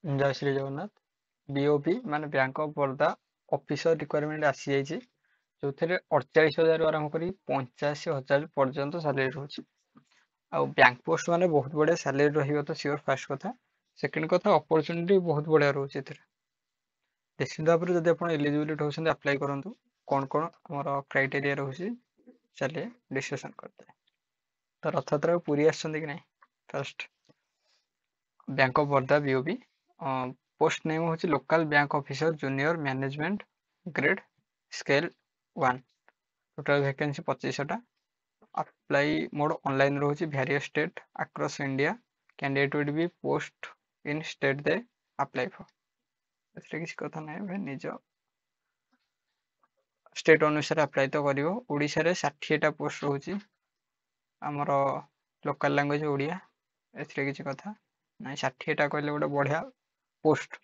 ଜୟ ଶ୍ରୀ ଜଗନ୍ନାଥ। ବିଓପି ମାନେ bank of Baroda officer requirement ଆସିଯାଇଛି, ଯେଉଁଥିରେ 48,000ରୁ ଆରମ୍ଭ କରି 85,000 ପର୍ଯ୍ୟନ୍ତ ସାଲେରୀ ରହୁଛି। ଆଉ ବ୍ୟାଙ୍କ ପୋଷ୍ଟ ମାନେ ବହୁତ ବଢ଼ିଆ ସାଲେରୀ ରହିବ ତ ସିଓର, ଫାଷ୍ଟ କଥା। ସେକେଣ୍ଡ କଥା, ଅପରଚୁନିଟି ବହୁତ ବଢ଼ିଆ ରହୁଛି ଏଥିରେ। ନିଶ୍ଚିତ ଭାବରେ ଯଦି ଆପଣ ଏଲିଜିବିଲିଟି ହେଉଛନ୍ତି ଆପ୍ଲାଏ କରନ୍ତୁ। କ'ଣ କ'ଣ ଆମର କ୍ରାଇଟେରିଆ ରହୁଛି ଚାଲିए ଡିସ୍କସନ୍ କରିଦେବେ। ତ ରଥଯାତ୍ରାକୁ ପୁରୀ ଆସିଛନ୍ତି କି ନାହିଁ? First bank of Baroda BOP post name हूँ local bank officer junior management grade scale 1। Total vacancy 25टा। अप्लाई मोड ऑनलाइन रोचे various state across India. Candidate will be post in state they apply for. एथिरे किसी कथा नहीं भाई, निज state अनुसार अप्लाई तो करिवो। ओडिशा रे 60टा पोस्ट रोचे आमर लोकल लैंग्वेज ओडिया। एथिरे किसी कथा नहीं, 60टा कहले गोटे बढ़िया पोस्ट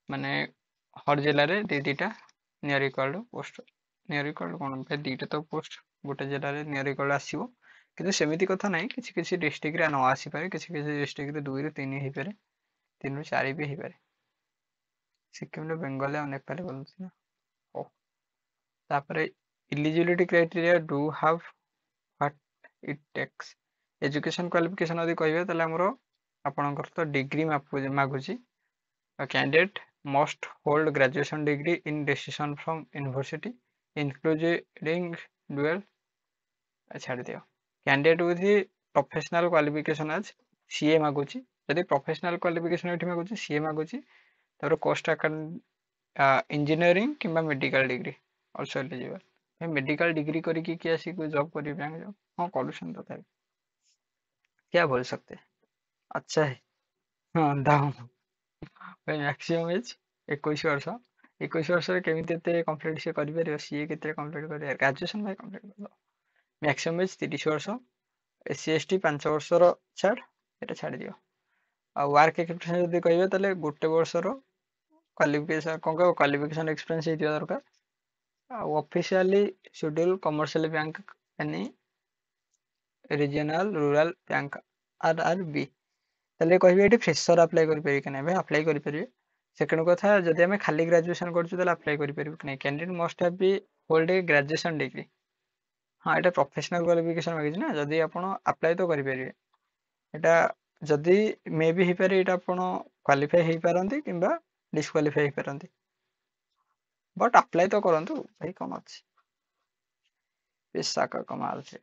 माने हर जिले में दीटा near equal post. Near equal कौन भाई, दीटा तो पोस्ट गोटे जिले में नियर इक्वाल आसो, कि सेमती कथा ना। किसी डिस्ट्रिक्ट न आसीपे, किसी डिस्ट्रिक्ट 2 ରୁ 3 हो पारे, 3 ରୁ 4 भी हो पारे। सिक्किम बेंगल और नेपाल बोलते ना। हो तापर eligibility criteria do have what it takes. Education qualification यदि कहिबे ताले हमरो आपनकर तो डिग्री मागुची। A candidate must hold graduation degree in decision from university, including dual छाड़ दियो। कैंडिडेट विथ प्रोफेशनल क्वालिफिकेशन आज सीए मागुची। यदि प्रोफेशनल क्वालिफिकेशन एठी मागुची, सीए मागुची, तापर कोस्ट इंजीनियरिंग किंबा मेडिकल डिग्री आल्सो एलिजिबल। भाई मेडिकल डिग्री करके कि आसी कोई जॉब करी बैंक जॉब हां कॉल्यूशन तो था, क्या बोल सकते हैं। अच्छा है। हां डाउन भाई मैक्सिमम एज 21 वर्ष। 21 वर्षରେ କେମିତି ଏତେ କମ୍ପ୍ଲିଟ୍ ସେ କରିପାରିବ? ସିଏ କେତେ କମ୍ପ୍ଲିଟ୍ କରିବ? ଗ୍ରାଜୁଏସନ୍ ଭାଇ କମ୍ପ୍ଲିଟ୍ କରିବ। ମ୍ୟାକ୍ସିମମ୍ ଏଜ୍ 30 ବର୍ଷ। ଏସ୍ସି ଏସ୍ଟି 5 ବର୍ଷର ଛାଡ଼, ଏଇଟା ଛାଡ଼ିଦିଅ। ଆଉ ୱାର୍କ ଏକ୍ସପିରିଏନ୍ସ ଯଦି କହିବେ ତାହେଲେ ଗୋଟେ ବର୍ଷର କ୍ୱାଲିଫିକେସନ୍, କ'ଣ କହିବ, କ୍ୱାଲିଫିକେସନ୍ ଏକ୍ସପିରିଏନ୍ସ ହେଇଥିବା ଦରକାର। ଆଉ officially schedule commercial bank any regional rural bank RRB। ତାହେଲେ କହିବେ ଏଠି ଫ୍ରେସର ଆପ୍ଲାଏ କରିପାରିବେ କି ନାହିଁ? ଭାଇ ଆପ୍ଲାଏ କରିପାରିବେ। सेकेंड कथा, जदि आम खाली ग्राजुएशन कर अप्लाई करें कि नहीं, candidate must have be hold a graduation degree. हाँ यहाँ प्रोफेशनल क्वालिफिकेशन मागिଛି ना, जदि आप अप्लाई तो करेंगे। यहाँ जदि मे भी हो पारे यहाँ आप क्वालिफाई हो पारती कि डिस्क्वालिफाई हो पारती, बट अप्लाई तो करूँ भाई। कौन अच्छे पैसा का कमाल से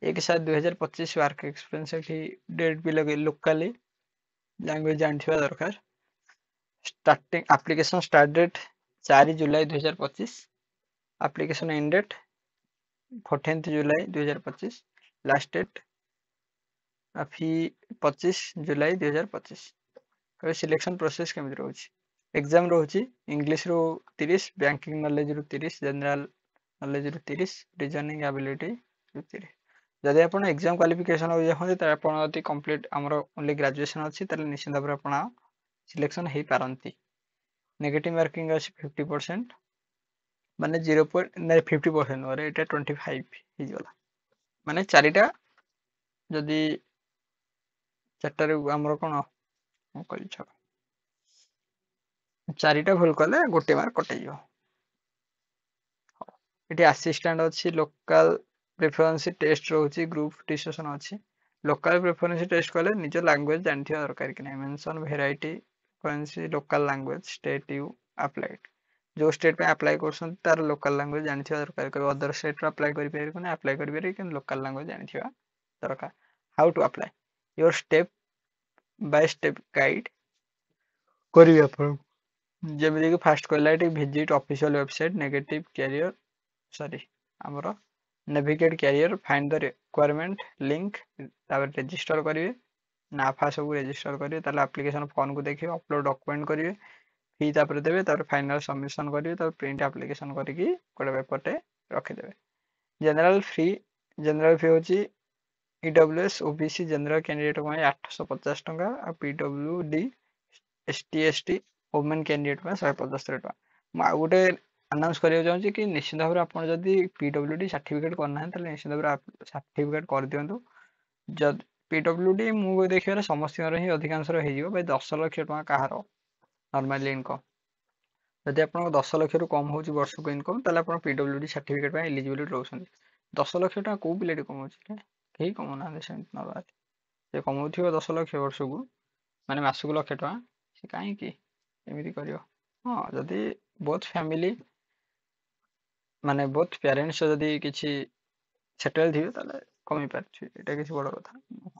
1/7/2025 वर्क एक्सपीरियंस डेट भी लगे। लोकाली लैंग्वेज जानवा दरकार। स्टार्टिंग एप्लिकेशन स्टार्ट डेट 4 जुलाई 2025। एप्लिकेशन एंड डेट 14 जुलाई 2025। लास्ट डेट फी 25 जुलाई 2025। कभी सिलेक्शन प्रोसेस केमती रोचे? एग्जाम रोचे इंग्लिश रू 30, बैंकिंग नॉलेज रू 30, जनरल नॉलेज रू 30, रीजनिंग एबिलिटी रू 30। जदि आप एग्जाम क्वालिफिकेशन हो जाते तो आप कंप्लीट आमर ओनली ग्रेजुएशन अच्छी, निश्चित भाव आप सिलेक्शन हो पारती। नेगेटिव मार्किंग अच्छी 50%, माने 0.50% और ये 25 होगा। माने 4टा जदि 4टार आमर कौन कर 4टा भूल कले गोटे मार्क कटे। ये असिस्टेंट अच्छी। लोकल प्रेफरेंस टेस्ट रोचे, ग्रुप डिस्कशन अच्छी। लोकल प्रेफरेंस टेस्ट कले निज लैंग्वेज जानथिबा दरकार कि नहीं। Mention variety fluency local language state you applied. जो स्टेट पे अप्लाई कर तार लोकल लैंग्वेज जानथिबा दरकार। कोई अदर स्टेट रो अप्लाई करि पारे कि अप्लाई करि पारे, कि लोकल लैंग्वेज जानथिबा दरकार। How to apply your step by step guide करिवे आपण। जेमिति कि फास्ट कहला एटी visit official website negative career sorry आमर navigate career find the requirement link, तापर रजिस्टर करिवे। ना फा सब रजिस्टर करिवे, ताले एप्लिकेशन फॉर्म को देखिए, अपलोड डॉक्यूमेंट करिवे, फी तापर देवे, तापर फाइनल सबमिशन करिवे, तापर प्रिंट एप्लिकेशन करके गोटे पेपरटे रखिदेवे। जनरल फी होची ईडब्ल्यूएस ओबीसी जनरल कैंडिडेट को 850 टंका, और PWD ST ST women candidate को 175 टंका। गोटे अनाउंस करिया चाहूँ कि निश्चित भाव आप जदि पीडब्ल्यूडी सर्टिफिकेट करना निश्चित भाव सर्टिफिकेट कर दिंतु। जब पीडब्ल्यूडी मु देखिए समस्त ही अधिकांश भाई 10 लाख टंका कହାର ନର୍ମାଲି ଇନକମ୍। ଯଦି ଆପଣଙ୍କ 10 ଲକ୍ଷରୁ କମ୍ ହେଉଛି ବର୍ଷକୁ ଇନକମ୍, ତାହେଲେ ଆପଣ PWD ସାର୍ଟିଫିକେଟ୍ ପାଇଁ ଏଲିଜିବିଲିଟି ରହୁଛନ୍ତି। 10 ଲକ୍ଷ ଟଙ୍କା କୋଉ ପିଲାଟି କମାଉଛି? କେହି କମାଉନାହାନ୍ତି ସେମିତି ନର୍ମାଲି। ସେ କମାଉଥିବ 10 ଲକ୍ଷ ବର୍ଷକୁ, ମାନେ ମାସକୁ ଲକ୍ଷେ ଟଙ୍କା, ସେ କାହିଁକି ଏମିତି କରିବ? ହଁ, ଯଦି ବୋଥ୍ ଫ୍ୟାମିଲି ମାନେ ବୋଥ୍ ପ୍ୟାରେଣ୍ଟସ୍ ଯଦି କିଛି ସେଟେଲ୍ ଥିବେ ତାହେଲେ କମେଇ ପାରୁଥିବେ, ଏଇଟା କିଛି ବଡ଼ କଥା ନୁହଁ।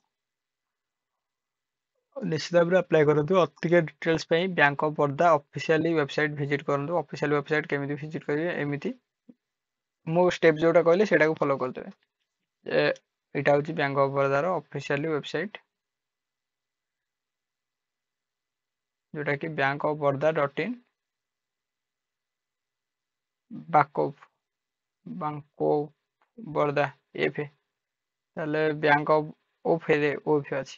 ନିଶ୍ଚିତ ଭାବରେ ଆପ୍ଲାଏ କରନ୍ତୁ। ଅଧିକା ଡିଟେଲ୍ସ ପାଇଁ bank of Baroda officially website visit କରନ୍ତୁ। ଅଫିସିଆଲି ୱେବସାଇଟ୍ କେମିତି ଭିଜିଟ୍ କରିବେ? ଏମିତି ମୁଁ ଷ୍ଟେପ୍ ଯୋଉଟା କହିଲି ସେଇଟାକୁ ଫଲୋ କରିଦେବେ। ଏଇଟା ହେଉଛି ବ୍ୟାଙ୍କ ଅଫ୍ ବରୋଦାର ଅଫିସିଆଲି ୱେବସାଇଟ୍, ଯୋଉଟାକି ବ୍ୟାଙ୍କ ଅଫ୍ ବରୋଦା.in ବ୍ୟାଙ୍କ ଅଫ୍ ବରୋଦା ଏଫ୍, ତାହେଲେ ବ୍ୟାଙ୍କ ଅଫ୍ ଓଫ୍ ଅଛି,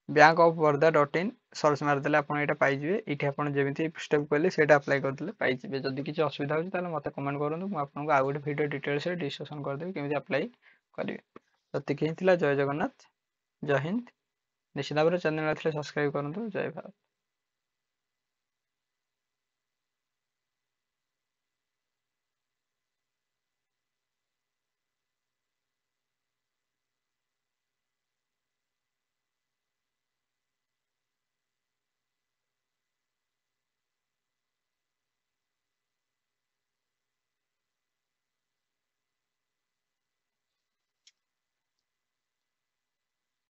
ବ୍ୟାଙ୍କ ଅଫ୍ ବରୋଦା.in ସର୍ଚ୍ଚ ମାରିଦେଲେ ଆପଣ ଏଇଟା ପାଇଯିବେ। ଏଇଠି ଆପଣ ଯେମିତି ଷ୍ଟେପ୍ କହିଲେ ସେଇଟା ଆପ୍ଲାଏ କରିଦେଲେ ପାଇଯିବେ। ଯଦି କିଛି ଅସୁବିଧା ହେଉଛି ତାହେଲେ ମୋତେ କମେଣ୍ଟ କରନ୍ତୁ, ମୁଁ ଆପଣଙ୍କୁ ଆଉ ଗୋଟେ ଭିଡ଼ିଓ ଡିଟେଲ୍ସରେ ଡିସ୍କସନ୍ କରିଦେବି କେମିତି ଆପ୍ଲାଏ କରିବେ। ସେତିକି ହିଁ ଥିଲା। ଜୟ ଜଗନ୍ନାଥ, ଜୟ ହିନ୍ଦ। ନିଶ୍ଚିତ ଭାବରେ ଚ୍ୟାନେଲ୍ ଆସିଲେ ସବସ୍କ୍ରାଇବ୍ କରନ୍ତୁ। ଜୟ ଭାରତ।